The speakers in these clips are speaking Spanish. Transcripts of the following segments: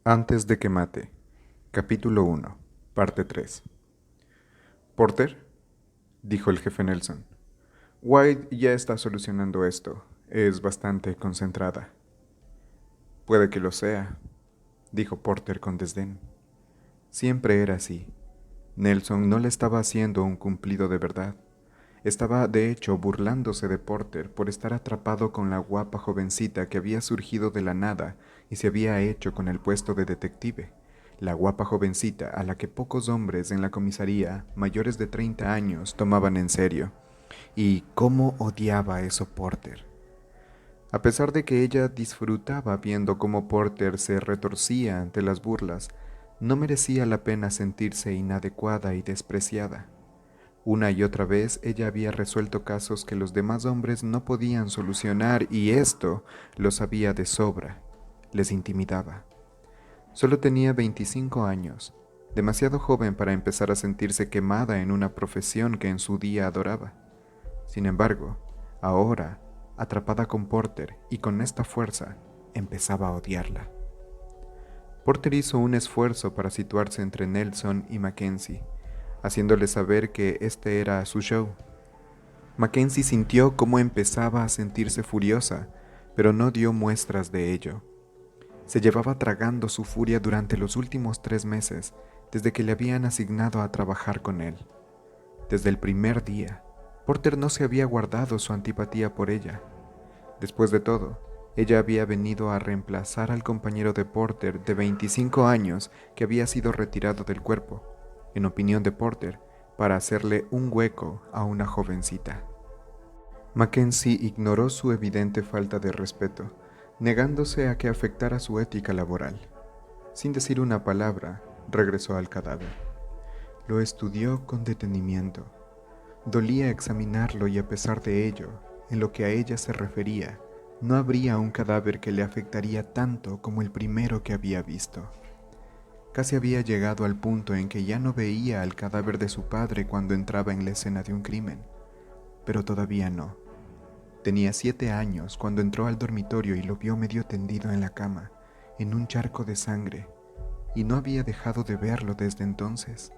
Antes de que mate. Capítulo 1. Parte 3. ¿Porter?, dijo el jefe Nelson. White ya está solucionando esto. Es bastante concentrada. Puede que lo sea, dijo Porter con desdén. Siempre era así. Nelson no le estaba haciendo un cumplido de verdad. Estaba, de hecho, burlándose de Porter por estar atrapado con la guapa jovencita que había surgido de la nada y se había hecho con el puesto de detective. La guapa jovencita a la que pocos hombres en la comisaría, mayores de 30 años, tomaban en serio. Y cómo odiaba eso Porter. A pesar de que ella disfrutaba viendo cómo Porter se retorcía ante las burlas, no merecía la pena sentirse inadecuada y despreciada. Una y otra vez ella había resuelto casos que los demás hombres no podían solucionar y esto lo sabía de sobra. Les intimidaba. Solo tenía 25 años, demasiado joven para empezar a sentirse quemada en una profesión que en su día adoraba. Sin embargo, ahora, atrapada con Porter y con esta fuerza, empezaba a odiarla. Porter hizo un esfuerzo para situarse entre Nelson y Mackenzie, haciéndole saber que este era su show. Mackenzie sintió cómo empezaba a sentirse furiosa, pero no dio muestras de ello. Se llevaba tragando su furia durante los últimos 3 meses, desde que le habían asignado a trabajar con él. Desde el primer día, Porter no se había guardado su antipatía por ella. Después de todo, ella había venido a reemplazar al compañero de Porter de 25 años que había sido retirado del cuerpo, en opinión de Porter, para hacerle un hueco a una jovencita. Mackenzie ignoró su evidente falta de respeto, negándose a que afectara su ética laboral. Sin decir una palabra, regresó al cadáver. Lo estudió con detenimiento. Dolía examinarlo y a pesar de ello, en lo que a ella se refería, no habría un cadáver que le afectaría tanto como el primero que había visto. Casi había llegado al punto en que ya no veía al cadáver de su padre cuando entraba en la escena de un crimen, pero todavía no. Tenía 7 años cuando entró al dormitorio y lo vio medio tendido en la cama, en un charco de sangre, y no había dejado de verlo desde entonces.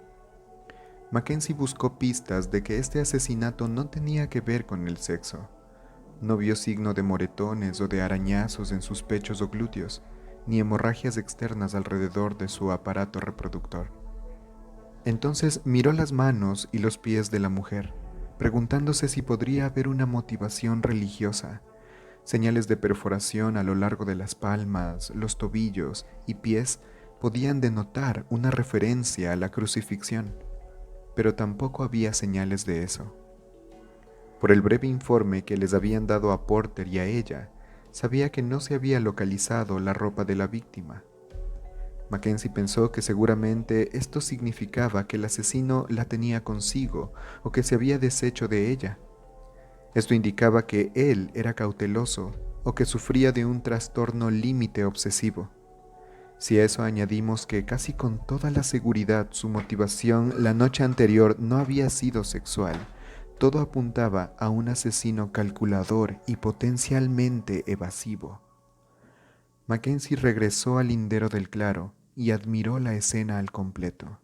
Mackenzie buscó pistas de que este asesinato no tenía que ver con el sexo. No vio signo de moretones o de arañazos en sus pechos o glúteos, ni hemorragias externas alrededor de su aparato reproductor. Entonces miró las manos y los pies de la mujer, preguntándose si podría haber una motivación religiosa. Señales de perforación a lo largo de las palmas, los tobillos y pies podían denotar una referencia a la crucifixión, pero tampoco había señales de eso. Por el breve informe que les habían dado a Porter y a ella, sabía que no se había localizado la ropa de la víctima. Mackenzie pensó que seguramente esto significaba que el asesino la tenía consigo o que se había deshecho de ella. Esto indicaba que él era cauteloso o que sufría de un trastorno límite obsesivo. Si a eso añadimos que casi con toda la seguridad su motivación la noche anterior no había sido sexual, todo apuntaba a un asesino calculador y potencialmente evasivo. Mackenzie regresó al lindero del claro y admiró la escena al completo.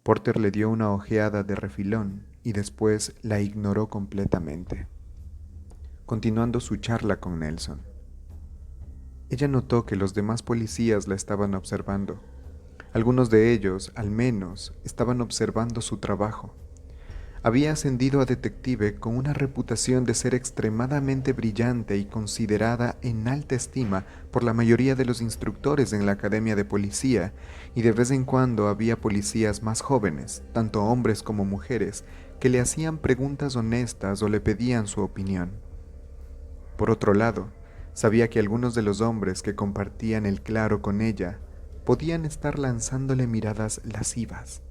Porter le dio una ojeada de refilón y después la ignoró completamente, continuando su charla con Nelson. Ella notó que los demás policías la estaban observando. Algunos de ellos, al menos, estaban observando su trabajo. Había ascendido a detective con una reputación de ser extremadamente brillante y considerada en alta estima por la mayoría de los instructores en la academia de policía, y de vez en cuando había policías más jóvenes, tanto hombres como mujeres, que le hacían preguntas honestas o le pedían su opinión. Por otro lado, sabía que algunos de los hombres que compartían el claro con ella podían estar lanzándole miradas lascivas.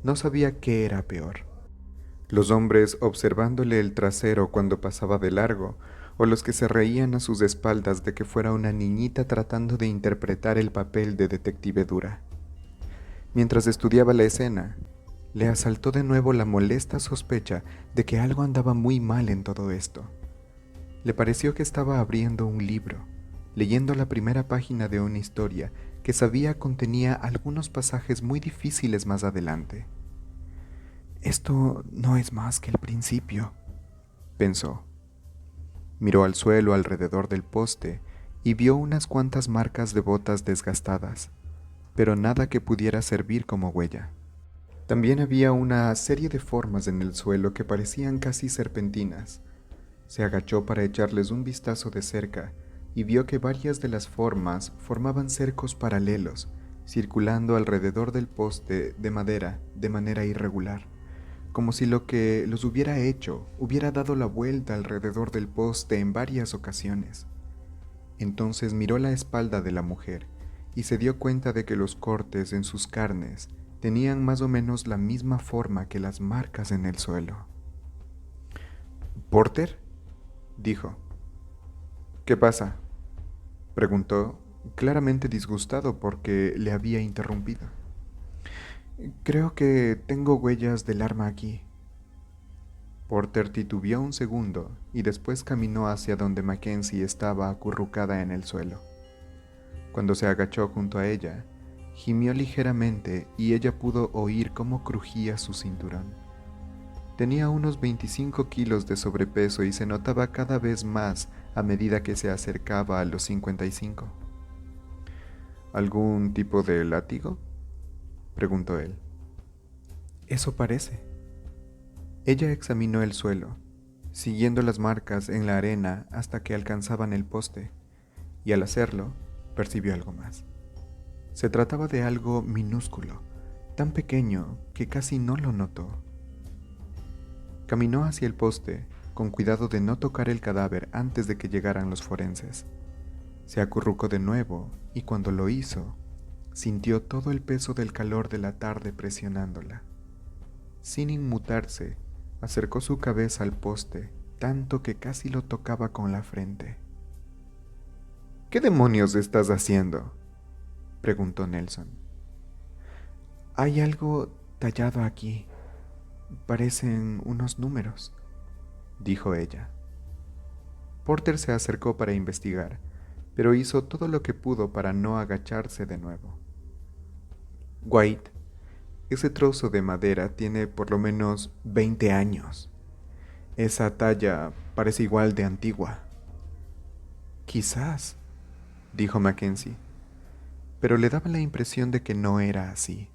No sabía qué era peor: los hombres observándole el trasero cuando pasaba de largo, o los que se reían a sus espaldas de que fuera una niñita tratando de interpretar el papel de detective dura. Mientras estudiaba la escena, le asaltó de nuevo la molesta sospecha de que algo andaba muy mal en todo esto. Le pareció que estaba abriendo un libro, leyendo la primera página de una historia que sabía contenía algunos pasajes muy difíciles más adelante. Esto no es más que el principio, pensó. Miró al suelo alrededor del poste y vio unas cuantas marcas de botas desgastadas, pero nada que pudiera servir como huella. También había una serie de formas en el suelo que parecían casi serpentinas. Se agachó para echarles un vistazo de cerca y vio que varias de las formas formaban cercos paralelos, circulando alrededor del poste de madera de manera irregular, como si lo que los hubiera hecho hubiera dado la vuelta alrededor del poste en varias ocasiones. Entonces miró la espalda de la mujer y se dio cuenta de que los cortes en sus carnes tenían más o menos la misma forma que las marcas en el suelo. ¿Porter?, dijo. ¿Qué pasa?, preguntó, claramente disgustado porque le había interrumpido. Creo que tengo huellas del arma aquí. Porter titubeó un segundo y después caminó hacia donde Mackenzie estaba acurrucada en el suelo. Cuando se agachó junto a ella, gimió ligeramente y ella pudo oír cómo crujía su cinturón. Tenía unos 25 kilos de sobrepeso y se notaba cada vez más a medida que se acercaba a los 55. ¿Algún tipo de látigo?, preguntó él. Eso parece. Ella examinó el suelo, siguiendo las marcas en la arena hasta que alcanzaban el poste, y al hacerlo, percibió algo más. Se trataba de algo minúsculo, tan pequeño que casi no lo notó. Caminó hacia el poste, con cuidado de no tocar el cadáver antes de que llegaran los forenses. Se acurrucó de nuevo y cuando lo hizo, sintió todo el peso del calor de la tarde presionándola. Sin inmutarse, acercó su cabeza al poste, tanto que casi lo tocaba con la frente. ¿Qué demonios estás haciendo?, preguntó Nelson. Hay algo tallado aquí. Parecen unos números, dijo ella. Porter se acercó para investigar, pero hizo todo lo que pudo para no agacharse de nuevo. White, ese trozo de madera tiene por lo menos 20 años. Esa talla parece igual de antigua. Quizás, dijo Mackenzie, pero le daba la impresión de que no era así.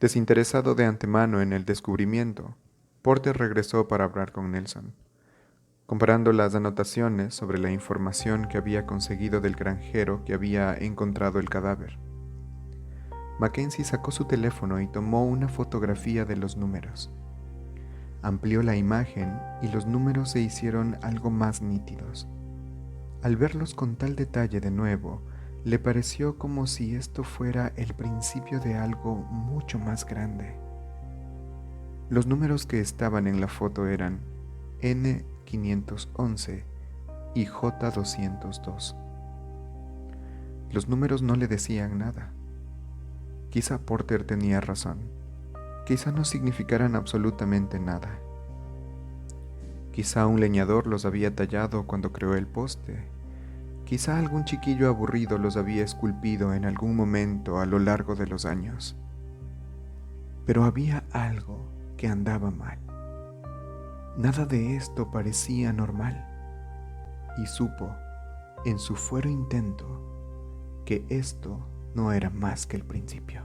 Desinteresado de antemano en el descubrimiento, Porter regresó para hablar con Nelson, comparando las anotaciones sobre la información que había conseguido del granjero que había encontrado el cadáver. Mackenzie sacó su teléfono y tomó una fotografía de los números. Amplió la imagen y los números se hicieron algo más nítidos. Al verlos con tal detalle de nuevo, le pareció como si esto fuera el principio de algo mucho más grande. Los números que estaban en la foto eran N511 y J202. Los números no le decían nada. Quizá Porter tenía razón. Quizá no significaran absolutamente nada. Quizá un leñador los había tallado cuando creó el poste. Quizá algún chiquillo aburrido los había esculpido en algún momento a lo largo de los años. Pero había algo que andaba mal. Nada de esto parecía normal. Y supo, en su fuero intento, que esto no era más que el principio.